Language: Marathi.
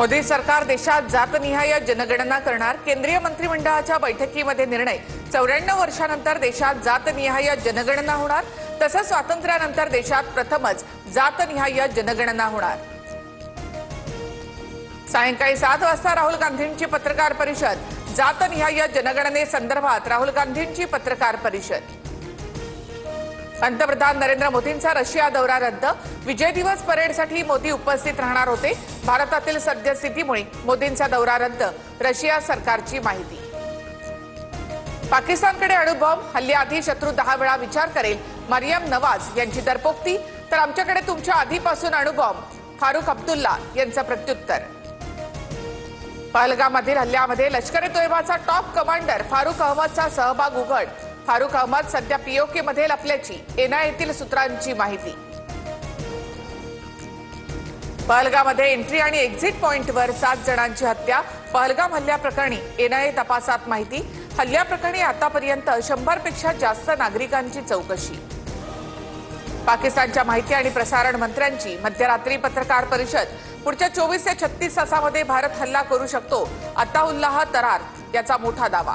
मोदी सरकार देशात जातनिहाय जनगणना करणार। केंद्रीय मंत्रिमंडळाच्या बैठकीमध्ये निर्णय। 94 वर्षांनंतर देशात जातनिहाय जनगणना होणार। तसंच स्वातंत्र्यानंतर देशात प्रथमच जातनिहाय जनगणना होणार। सायंकाळी 7 वाजता राहुल गांधींची पत्रकार परिषद। जातनिहाय जनगणनेसंदर्भात राहुल गांधींची पत्रकार परिषद। पंतप्रधान नरेंद्र मोदींचा रशिया दौरा रद्द। विजय दिवस परेडसाठी मोदी उपस्थित राहणार होते। भारतातील सद्यस्थितीमुळे मोदींचा दौरा रद्द। रशिया सरकारची माहिती। पाकिस्तानकडे अणुबॉम्ब हल्ल्याआधी शत्रू 10 वेळा विचार करेल। मरियम नवाज यांची दरपोक्ती। तर आमच्याकडे तुमच्या आधीपासून अणुबॉम्ब। फारुख अब्दुल्ला यांचं प्रत्युत्तर। पहलगाममधील हल्ल्यामध्ये लष्कर-ए-तोयबाचा टॉप कमांडर फारुख अहमदचा सहभाग उघड। फारुख अहमद सध्या पीओके मध्ये लपल्याची एनआयएतील सूत्रांची माहिती। पहलगाममध्ये एंट्री आणि एक्झिट पॉइंटवर 7 जणांची हत्या। पहलगाम हल्ल्याप्रकरणी एनआयए तपासात माहिती। हल्ल्याप्रकरणी आतापर्यंत 100 पेक्षा जास्त नागरिकांची चौकशी। पाकिस्तानच्या माहिती आणि प्रसारण मंत्र्यांची मध्यरात्री पत्रकार परिषद। पुढच्या 24 ते 36 तासामध्ये भारत हल्ला करू शकतो। अताउल्लाह तरार याचा मोठा दावा।